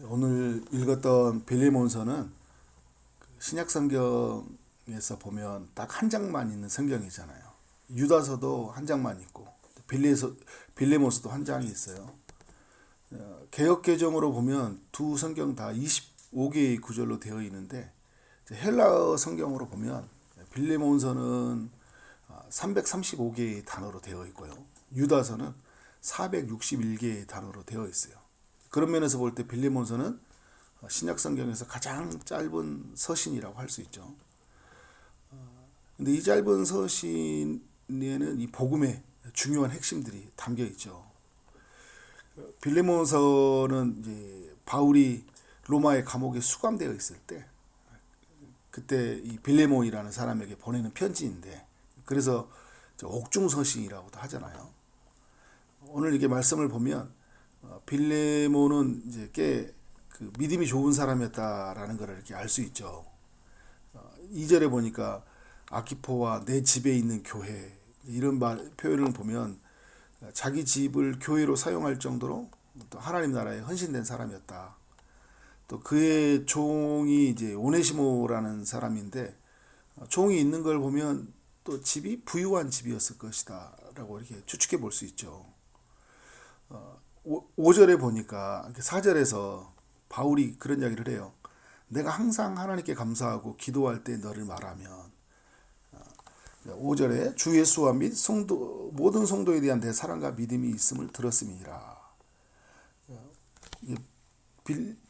오늘 읽었던 빌레몬서는 신약 성경에서 보면 딱 한 장만 있는 성경이잖아요. 유다서도 한 장만 있고 빌레몬서도 한 장이 있어요. 개역 개정으로 보면 두 성경 다 25개의 구절로 되어 있는데 헬라어 성경으로 보면 빌레몬서는 335개의 단어로 되어 있고요. 유다서는 461개의 단어로 되어 있어요. 그런 면에서 볼 때 빌레몬서는 신약 성경에서 가장 짧은 서신이라고 할 수 있죠. 근데 이 짧은 서신에는 이 복음의 중요한 핵심들이 담겨 있죠. 빌레몬서는 이제 바울이 로마의 감옥에 수감되어 있을 때 그때 이 빌레몬이라는 사람에게 보내는 편지인데, 그래서 옥중서신이라고도 하잖아요. 오늘 이게 말씀을 보면 빌레몬은 이제 꽤 그 믿음이 좋은 사람이었다라는 걸 이렇게 알 수 있죠. 2절에 보니까 아키포와 내 집에 있는 교회, 이런 표현을 보면 자기 집을 교회로 사용할 정도로 또 하나님 나라에 헌신된 사람이었다. 또 그의 종이 이제 오네시모라는 사람인데, 종이 있는 걸 보면 또 집이 부유한 집이었을 것이다 라고 이렇게 추측해 볼 수 있죠. 5절에 보니까 4절에서 바울이 그런 이야기를 해요. 내가 항상 하나님께 감사하고 기도할 때 너를 말하면, 5절에 주 예수와 및 모든 성도에 대한 내 사랑과 믿음이 있음을 들었음이니라.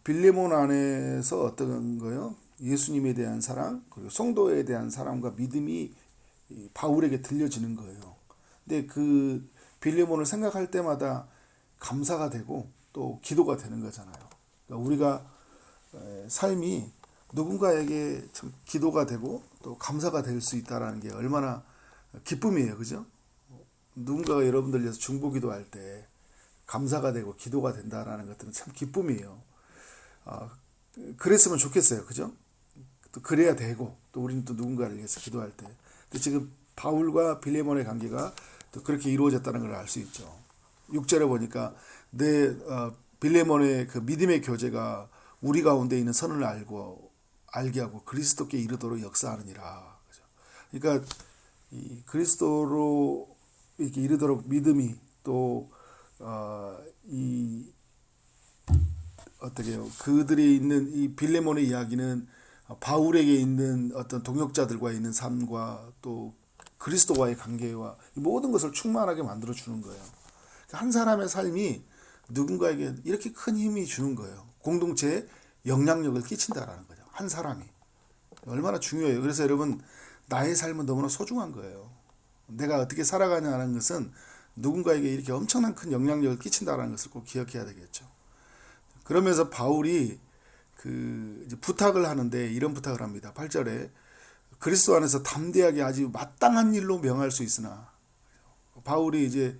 빌레몬 안에서 어떤 거요? 예수님에 대한 사랑, 그리고 성도에 대한 사랑과 믿음이 바울에게 들려지는 거예요. 근데 그 빌레몬을 생각할 때마다 감사가 되고 또 기도가 되는 거잖아요. 그러니까 우리가 삶이 누군가에게 참 기도가 되고 또 감사가 될 수 있다는 게 얼마나 기쁨이에요, 그죠? 누군가가 여러분들 위해서 중보기도 할 때 감사가 되고 기도가 된다라는 것들은 참 기쁨이에요. 그랬으면 좋겠어요, 그죠? 또 그래야 되고, 또 우리는 또 누군가를 위해서 기도할 때. 근데 지금 바울과 빌레몬의 관계가 또 그렇게 이루어졌다는 걸 알 수 있죠. 6절에 보니까 빌레몬의 그 믿음의 교제가 우리 가운데 있는 선을 알게 하고 그리스도께 이르도록 역사하느니라. 그러니까 이 그리스도로 이렇게 이르도록 믿음이 또 어떻게요? 그들이 있는 이 빌레몬의 이야기는 바울에게 있는 어떤 동역자들과 있는 삶과 또 그리스도와의 관계와 모든 것을 충만하게 만들어 주는 거예요. 한 사람의 삶이 누군가에게 이렇게 큰 힘이 주는 거예요. 공동체에 영향력을 끼친다라는 거죠. 한 사람이 얼마나 중요해요. 그래서 여러분, 나의 삶은 너무나 소중한 거예요. 내가 어떻게 살아가냐는 것은 누군가에게 이렇게 엄청난 큰 영향력을 끼친다라는 것을 꼭 기억해야 되겠죠. 그러면서 바울이 이제 부탁을 하는데 이런 부탁을 합니다. 8절에 그리스도 안에서 담대하게 아주 마땅한 일로 명할 수 있으나, 바울이 이제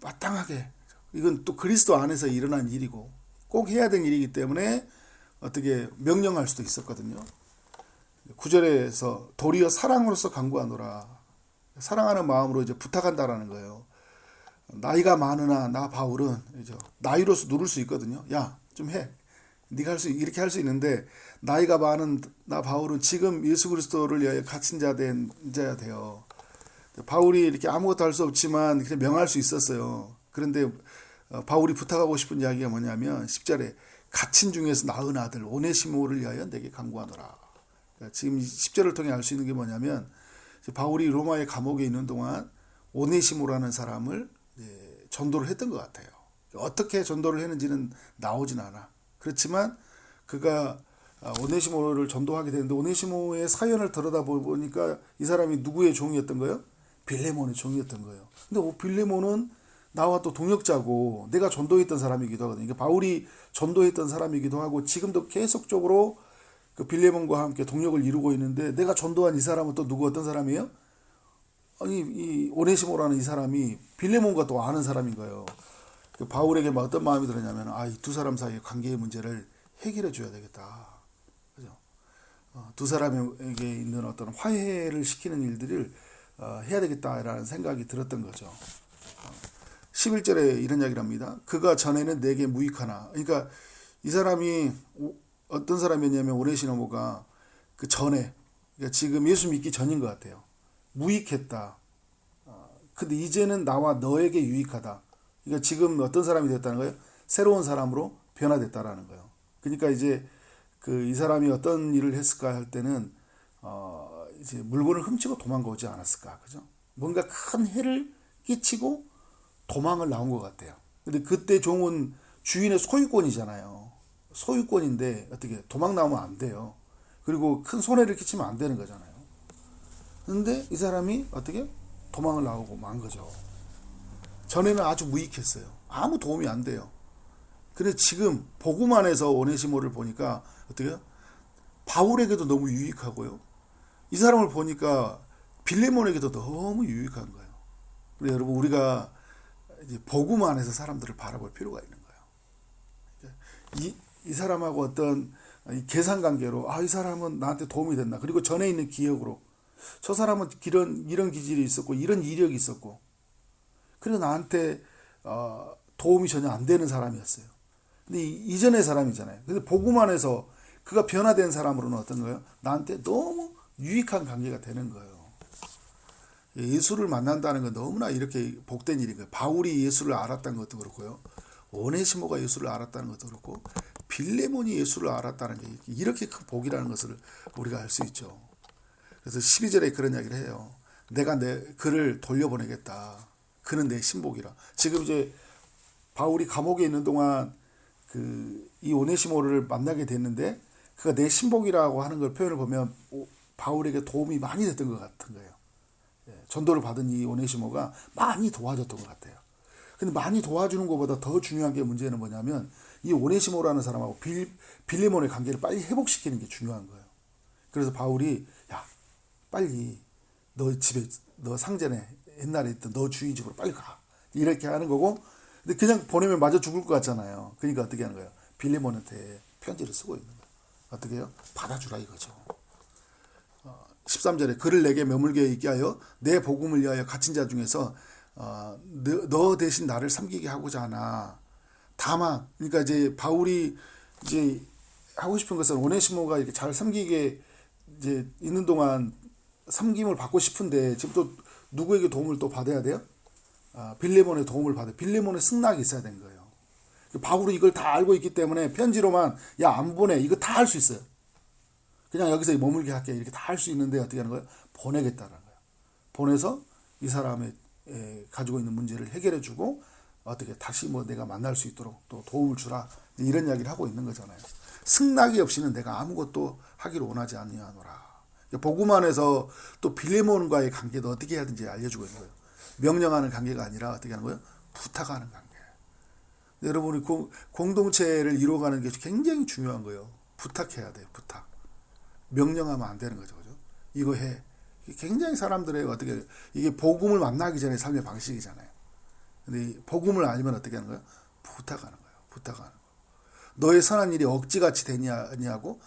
마땅하게, 이건 또 그리스도 안에서 일어난 일이고 꼭 해야 되는 일이기 때문에 어떻게 명령할 수도 있었거든요. 9절에서 도리어 사랑으로서 간구하노라. 사랑하는 마음으로 이제 부탁한다라는 거예요. 나이가 많으나 나 바울은 이제 나이로서 누를 수 있거든요. 야, 좀 해. 네가 이렇게 할 수 있는데, 나이가 많은 나 바울은 지금 예수 그리스도를 위하여 갇힌 자야 돼요. 바울이 이렇게 아무것도 할 수 없지만 그냥 명할 수 있었어요. 그런데 바울이 부탁하고 싶은 이야기가 뭐냐면 10절에 갇힌 중에서 낳은 아들 오네시모를 위하여 내게 간구하노라. 그러니까 지금 10절을 통해 알 수 있는 게 뭐냐면, 바울이 로마의 감옥에 있는 동안 오네시모라는 사람을 전도를 했던 것 같아요. 어떻게 전도를 했는지는 나오진 않아. 그렇지만 그가 오네시모를 전도하게 되는데, 오네시모의 사연을 들여다보니까 이 사람이 누구의 종이었던 거예요? 빌레몬의 종이었던 거예요. 근데 빌레몬은 나와 또 동역자고 내가 전도했던 사람이기도 하거든요. 그러니까 바울이 전도했던 사람이기도 하고 지금도 계속적으로 그 빌레몬과 함께 동역을 이루고 있는데, 내가 전도한 이 사람은 또 어떤 사람이에요? 아니, 이 오네시모라는 이 사람이 빌레몬과 또 아는 사람인 거예요. 그 바울에게 어떤 마음이 들었냐면, 이 두 사람 사이의 관계의 문제를 해결해 줘야 되겠다. 그죠? 두 사람에게 있는 어떤 화해를 시키는 일들을 해야 되겠다라는 생각이 들었던 거죠. 11절에 이런 이야기를 합니다. 그가 전에는 내게 무익하나. 그러니까 이 사람이 어떤 사람이었냐면 오네시모가 그 전에, 그러니까 지금 예수 믿기 전인 것 같아요. 무익했다. 근데 이제는 나와 너에게 유익하다. 그러니까 지금 어떤 사람이 됐다는 거예요? 새로운 사람으로 변화됐다라는 거예요. 그러니까 이제 그 이 사람이 어떤 일을 했을까 할 때는 이제 물건을 훔치고 도망가오지 않았을까, 그죠? 뭔가 큰 해를 끼치고 도망을 나온 것 같아요. 근데 그때 종은 주인의 소유권이잖아요. 소유권인데 어떻게 도망 나오면 안 돼요. 그리고 큰 손해를 끼치면 안 되는 거잖아요. 근데 이 사람이 어떻게 도망을 나오고 만 거죠. 전에는 아주 무익했어요. 아무 도움이 안 돼요. 근데 지금 복음 안에서 오네시모를 보니까 어떻게 바울에게도 너무 유익하고요. 이 사람을 보니까 빌레몬에게도 너무 유익한 거예요. 그래서 여러분, 우리가 이제 복음 안에서 사람들을 바라볼 필요가 있는 거예요. 이 사람하고 어떤 계산 관계로 이 사람은 나한테 도움이 됐나. 그리고 전에 있는 기억으로 저 사람은 이런 기질이 있었고 이런 이력이 있었고 그래서 나한테 도움이 전혀 안 되는 사람이었어요. 근데 이전의 사람이잖아요. 근데 복음 안에서 그가 변화된 사람으로는 어떤 거예요? 나한테 너무 유익한 관계가 되는 거예요. 예수를 만난다는 건 너무나 이렇게 복된 일인 거예요. 바울이 예수를 알았다는 것도 그렇고요. 오네시모가 예수를 알았다는 것도 그렇고 빌레몬이 예수를 알았다는 게 이렇게 큰 복이라는 것을 우리가 알 수 있죠. 그래서 12절에 그런 이야기를 해요. 내가 그를 돌려보내겠다. 그는 내 신복이라. 지금 이제 바울이 감옥에 있는 동안 이 오네시모를 만나게 됐는데 그가 내 신복이라고 하는 걸 표현을 보면 바울에게 도움이 많이 됐던 것 같은 거예요. 전도를 받은 이 오네시모가 많이 도와줬던 것 같아요. 근데 많이 도와주는 것보다 더 중요한 게 문제는 뭐냐면 이 오네시모라는 사람하고 빌레몬의 관계를 빨리 회복시키는 게 중요한 거예요. 그래서 바울이 야 빨리 너 상전에 옛날에 있던 너 주인 집으로 빨리 가 이렇게 하는 거고, 근데 그냥 보내면 맞아 죽을 것 같잖아요. 그러니까 어떻게 하는 거예요? 빌레몬한테 편지를 쓰고 있는 거예요. 어떻게 해요? 받아주라 이거죠. 13절에 그를 내게 머물게 있게 하여 내 복음을 위하여 갇힌 자 중에서 너 대신 나를 섬기게 하고자 하나. 다만, 그러니까 이제 바울이 이제 하고 싶은 것은 오네시모가 이렇게 잘 섬기게 이제 있는 동안 섬김을 받고 싶은데 지금 또 누구에게 도움을 또 받아야 돼요? 빌레몬의 도움을 받아요. 빌레몬의 승낙이 있어야 된 거예요. 바울은 이걸 다 알고 있기 때문에 편지로만 야 안 보내 이거 다 할 수 있어요. 그냥 여기서 머물게 할게 이렇게 다 할 수 있는데 어떻게 하는 거예요? 보내겠다는 거예요. 보내서 이 사람의 가지고 있는 문제를 해결해 주고 어떻게 다시 내가 만날 수 있도록 또 도움을 주라 이런 이야기를 하고 있는 거잖아요. 승낙이 없이는 내가 아무것도 하기를 원하지 아니하노라. 복음 안에서 또 빌레몬과의 관계도 어떻게 해야 되는지 알려주고 있는 거예요. 명령하는 관계가 아니라 어떻게 하는 거예요? 부탁하는 관계. 여러분이 공동체를 이루어가는 게 굉장히 중요한 거예요. 부탁해야 돼요. 부탁. 명령하면 안 되는 거죠. 그죠? 이거 해. 굉장히 사람들의 어떻게 이게 복음을 만나기 전에 삶의 방식이잖아요. 근데 복음을 알면 어떻게 하는 거예요? 부탁하는 거예요. 부탁하는 거. 너의 선한 일이 억지같이 되냐고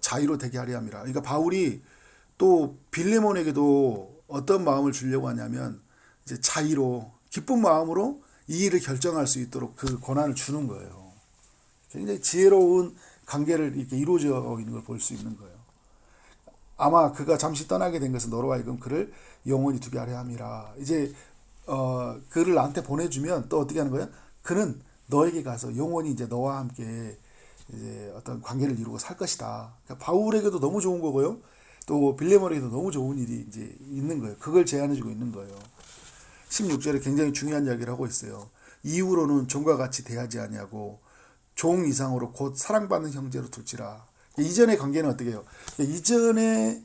자유로 되게 하려 함이라. 그러니까 바울이 또 빌레몬에게도 어떤 마음을 주려고 하냐면 이제 자유로 기쁜 마음으로 이 일을 결정할 수 있도록 그 권한을 주는 거예요. 굉장히 지혜로운 관계를 이렇게 이루어져 있는 걸 볼 수 있는 거예요. 아마 그가 잠시 떠나게 된 것은 너로 하여금 그를 영원히 두게 하려 함이라. 이제 그를 나한테 보내주면 또 어떻게 하는 거예요? 그는 너에게 가서 영원히 이제 너와 함께 이제 어떤 관계를 이루고 살 것이다. 그러니까 바울에게도 너무 좋은 거고요. 또 빌레몬에게도 너무 좋은 일이 이제 있는 거예요. 그걸 제안해주고 있는 거예요. 16절에 굉장히 중요한 이야기를 하고 있어요. 이후로는 종과 같이 대하지 아니하고 종 이상으로 곧 사랑받는 형제로 둘지라. 이전의 관계는 어떻게 해요? 이전에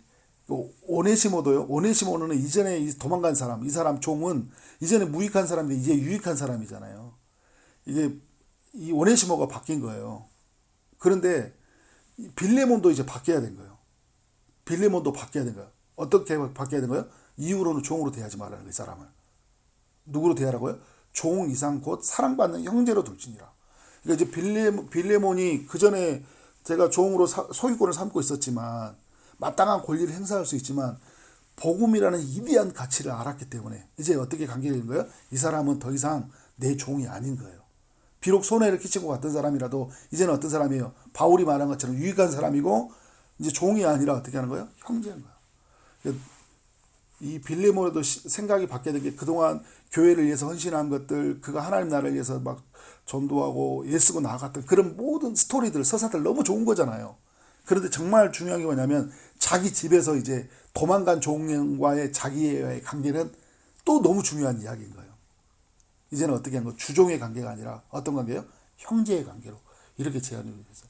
오네시모도요. 오네시모는 이전에 도망간 사람, 이 사람 종은 이전에 무익한 사람인데 이제 유익한 사람이잖아요. 이게 이 오네시모가 바뀐 거예요. 그런데 빌레몬도 이제 바뀌어야 된 거예요. 빌레몬도 바뀌어야 된 거예요. 어떻게 바뀌어야 된 거예요? 이후로는 종으로 대하지 말라는 거예요. 이 사람을. 누구로 대하라고요? 종 이상 곧 사랑받는 형제로 둘지니라. 그러니까 이제 빌레몬이 그 전에 제가 종으로 소유권을 삼고 있었지만 마땅한 권리를 행사할 수 있지만 복음이라는 위대한 가치를 알았기 때문에 이제 어떻게 관계가 있는 거예요? 이 사람은 더 이상 내 종이 아닌 거예요. 비록 손해를 끼치고 갔던 사람이라도 이제는 어떤 사람이에요? 바울이 말한 것처럼 유익한 사람이고 이제 종이 아니라 어떻게 하는 거예요? 형제인 거예요. 이 빌레몬에도 생각이 바뀌게 된 게 그동안 교회를 위해서 헌신한 것들, 그가 하나님 나라를 위해서 막 전도하고 애쓰고 나아갔던 그런 모든 스토리들, 서사들 너무 좋은 거잖아요. 그런데 정말 중요한 게 뭐냐면 자기 집에서 이제 도망간 종과의 자기의 관계는 또 너무 중요한 이야기인 거예요. 이제는 어떻게 한 거? 주종의 관계가 아니라 어떤 관계예요? 형제의 관계로 이렇게 제안을 해서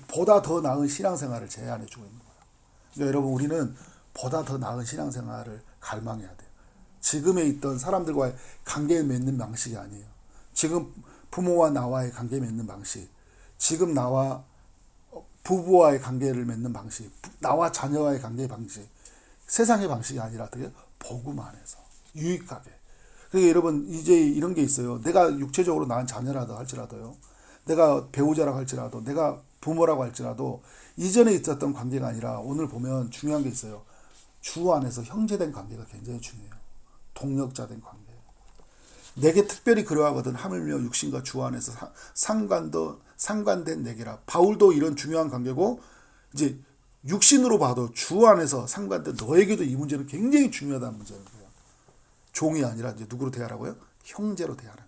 보다 더 나은 신앙생활을 제안해 주고 있는 거예요. 그러니까 여러분 우리는 보다 더 나은 신앙생활을 갈망해야 돼요. 지금에 있던 사람들과의 관계를 맺는 방식이 아니에요. 지금 부모와 나와의 관계 맺는 방식, 지금 나와 부부와의 관계를 맺는 방식, 나와 자녀와의 관계 방식, 세상의 방식이 아니라 어떻게 복음 안에서 유익하게. 그러니까 여러분 이제 이런 게 있어요. 내가 육체적으로 낳은 자녀라도 할지라도요, 내가 배우자라고 할지라도, 내가 부모라고 할지라도 이전에 있었던 관계가 아니라 오늘 보면 중요한 게 있어요. 주 안에서 형제된 관계가 굉장히 중요해요. 동력자된 관계. 내게 특별히 그러하거든 하물며 육신과 주 안에서 상관된 내게라. 바울도 이런 중요한 관계고 이제 육신으로 봐도 주 안에서 상관된 너에게도 이 문제는 굉장히 중요하다는 문제인 거예요. 종이 아니라 이제 누구로 대하라고요? 형제로 대하는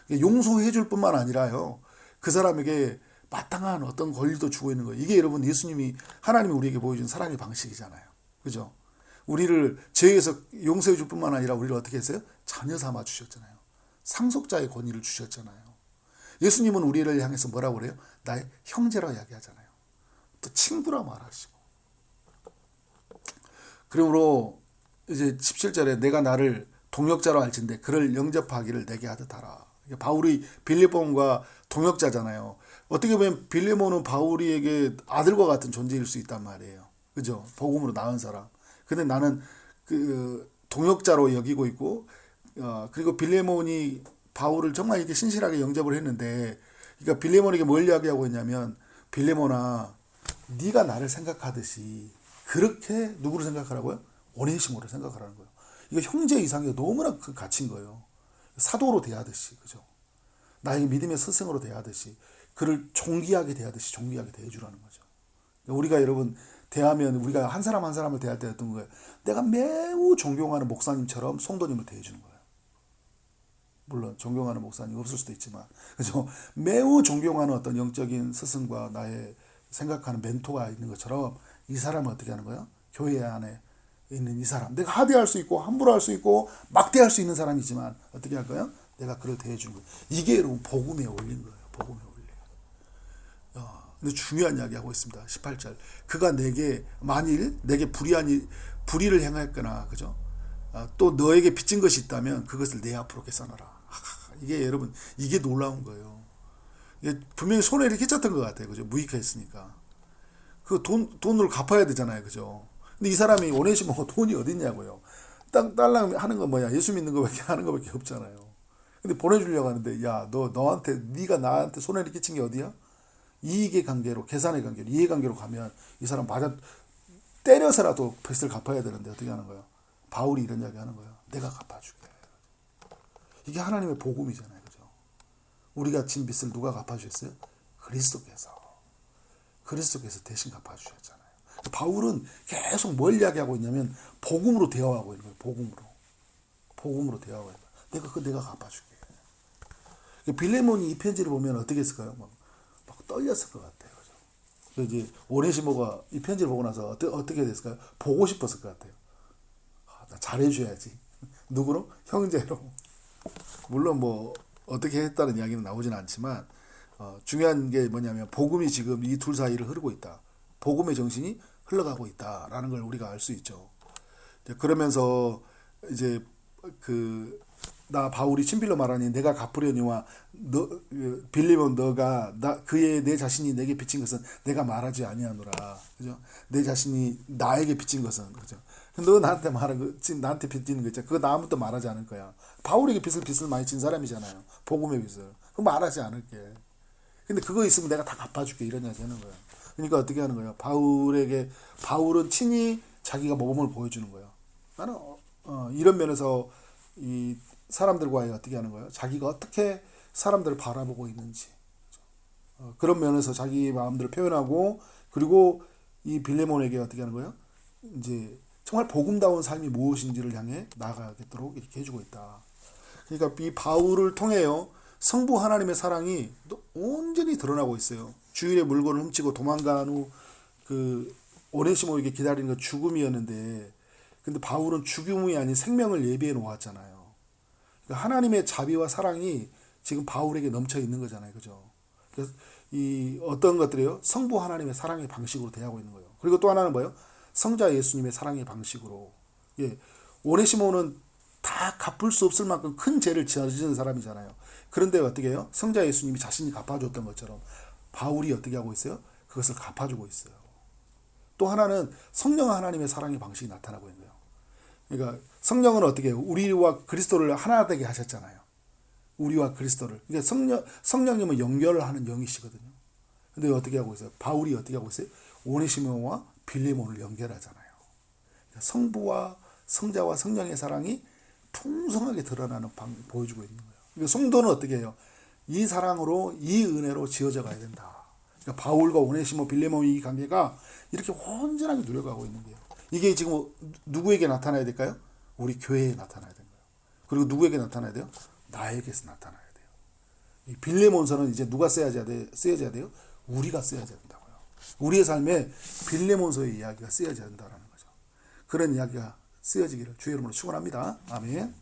거예요. 용서해 줄 뿐만 아니라요, 그 사람에게 마땅한 어떤 권리도 주고 있는 거예요. 이게 여러분 예수님이, 하나님이 우리에게 보여준 사랑의 방식이잖아요. 그죠? 우리를 죄에서 용서해 줄 뿐만 아니라 우리를 어떻게 했어요? 자녀 삼아 주셨잖아요. 상속자의 권위를 주셨잖아요. 예수님은 우리를 향해서 뭐라고 그래요? 나의 형제라고 이야기하잖아요. 또 친구라 말하시고. 그러므로 이제 17절에 내가 나를 동역자로 할진대 그를 영접하기를 내게 하듯 하라. 바울이 빌레몬과 동역자잖아요. 어떻게 보면 빌레몬은 바울이에게 아들과 같은 존재일 수 있단 말이에요. 그죠? 복음으로 낳은 사람. 근데 나는 그 동역자로 여기고 있고, 그리고 빌레몬이 바울을 정말 이렇게 신실하게 영접을 했는데, 그러니까 빌레몬에게 뭘 이야기하고 있냐면, 빌레몬아, 네가 나를 생각하듯이 그렇게 누구를 생각하라고요? 오네시모를 생각하라는 거예요. 이거 형제 이상이 너무나 그 가치인 거예요. 사도로 대하듯이, 그죠? 나에게 믿음의 스승으로 대하듯이, 그를 존귀하게 대하듯이 존귀하게 대해주라는 거죠. 우리가 여러분 대하면 우리가 한 사람 한 사람을 대할 때 어떤 거예요? 내가 매우 존경하는 목사님처럼 성도님을 대해주는 거예요. 물론 존경하는 목사님 없을 수도 있지만, 그죠? 매우 존경하는 어떤 영적인 스승과 나의 생각하는 멘토가 있는 것처럼 이 사람은 어떻게 하는 거예요? 교회 안에 있는 이 사람, 내가 하대할 수 있고 함부로 할 수 있고 막대할 수 있는 사람이지만 어떻게 할 거예요? 내가 그를 대해주는 거예요. 이게 여러분 복음에 올린 거예요. 복음에 올린. 근데 중요한 이야기 하고 있습니다. 18절. 그가 내게 만일 내게 불의를 행하였거나, 그죠? 또 너에게 빚진 것이 있다면 그것을 내 앞으로 계산하라. 이게 여러분 이게 놀라운 거예요. 이게 분명히 손해를 끼쳤던 것 같아요. 그죠? 무익했으니까. 그 돈을 갚아야 되잖아요. 그죠? 근데 이 사람이 오네시모가 돈이 어딨냐고요. 딸랑 하는 건 뭐야? 예수 믿는 거밖에 하는 거밖에 없잖아요. 근데 보내주려고 하는데, 야, 네가 나한테 손해를 끼친 게 어디야? 이익의 관계로, 계산의 관계로, 이해관계로 가면 이 사람 맞아 때려서라도 빚을 갚아야 되는데 어떻게 하는 거예요? 바울이 이런 이야기 하는 거예요. 내가 갚아줄게. 이게 하나님의 복음이잖아요. 그죠? 우리가 진 빚을 누가 갚아주셨어요? 그리스도께서 대신 갚아주셨잖아요. 바울은 계속 뭘 이야기하고 있냐면 복음으로 대화하고 있는 거예요. 복음으로 대화하고 있는 거예요. 내가 갚아줄게. 빌레몬이 이 편지를 보면 어떻게 했을까요? 막 떨렸을 것 같아요. 그죠? 이제 오네시모가 이 편지를 보고 나서 어떻게 됐을까요? 보고 싶었을 것 같아요. 나 잘해줘야지. 누구로? 형제로. 물론 뭐 어떻게 했다는 이야기는 나오진 않지만, 중요한 게 뭐냐면 복음이 지금 이 둘 사이를 흐르고 있다. 복음의 정신이 흘러가고 있다라는 걸 우리가 알 수 있죠. 그러면서 이제 나 바울이 친필로 말하니 내가 갚으려니와 빌레몬 너가 내 자신이 내게 빚진 것은 내가 말하지 아니하노라. 그죠? 내 자신이 나에게 빚진 것은, 그죠? 너 나한테 나한테 빚지는 거 있잖아. 그거 나무도 말하지 않을 거야. 바울에게 빚을 많이 진 사람이잖아요. 복음의 빚을. 그거 말하지 않을게. 근데 그거 있으면 내가 다 갚아줄게. 이런 이야기 하는 거야. 그러니까 어떻게 하는 거예요? 바울은 친히 자기가 모범을 보여주는 거예요. 나는 이런 면에서 이 사람들과의 어떻게 하는 거예요? 자기가 어떻게 사람들을 바라보고 있는지, 그런 면에서 자기 마음대로 표현하고, 그리고 이 빌레몬에게 어떻게 하는 거예요? 이제 정말 복음다운 삶이 무엇인지를 향해 나아가겠도록 이렇게 해주고 있다. 그러니까 이 바울을 통해요, 성부 하나님의 사랑이 온전히 드러나고 있어요. 주일에 물건을 훔치고 도망간 후 그 오네시모에게 기다리는 건 죽음이었는데, 근데 바울은 죽음이 아닌 생명을 예비해 놓았잖아요. 그러니까 하나님의 자비와 사랑이 지금 바울에게 넘쳐 있는 거잖아요, 그죠? 그래서 이 어떤 것들이요, 성부 하나님의 사랑의 방식으로 대하고 있는 거예요. 그리고 또 하나는 뭐예요? 성자 예수님의 사랑의 방식으로. 예, 오네시모는 다 갚을 수 없을 만큼 큰 죄를 저지른 사람이잖아요. 그런데 어떻게 해요? 성자 예수님이 자신이 갚아줬던 것처럼 바울이 어떻게 하고 있어요? 그것을 갚아주고 있어요. 또 하나는 성령 하나님의 사랑의 방식이 나타나고 있는 거예요. 그러니까 성령은 어떻게 해요? 우리와 그리스도를 하나 되게 하셨잖아요. 우리와 그리스도를. 그러니까 성령님은 연결을 하는 영이시거든요. 근데 어떻게 하고 있어요? 바울이 어떻게 하고 있어요? 오네시모와 빌레몬을 연결하잖아요. 그러니까 성부와 성자와 성령의 사랑이 풍성하게 드러나는 방법을 보여주고 있는 거예요. 그러니까 성도는 어떻게 해요? 이 사랑으로, 이 은혜로 지어져 가야 된다. 그러니까 바울과 오네시모, 빌레몬 이 관계가 이렇게 온전하게 누려가고 있는 거예요. 이게 지금 누구에게 나타나야 될까요? 우리 교회에 나타나야 되는 거예요. 그리고 누구에게 나타나야 돼요? 나에게서 나타나야 돼요. 이 빌레몬서는 이제 누가 쓰여져야 돼요? 우리가 쓰여져야 된다고요. 우리의 삶에 빌레몬서의 이야기가 쓰여져야 된다는 거죠. 그런 이야기가 쓰여지기를 주의 이름으로 축원합니다. 아멘.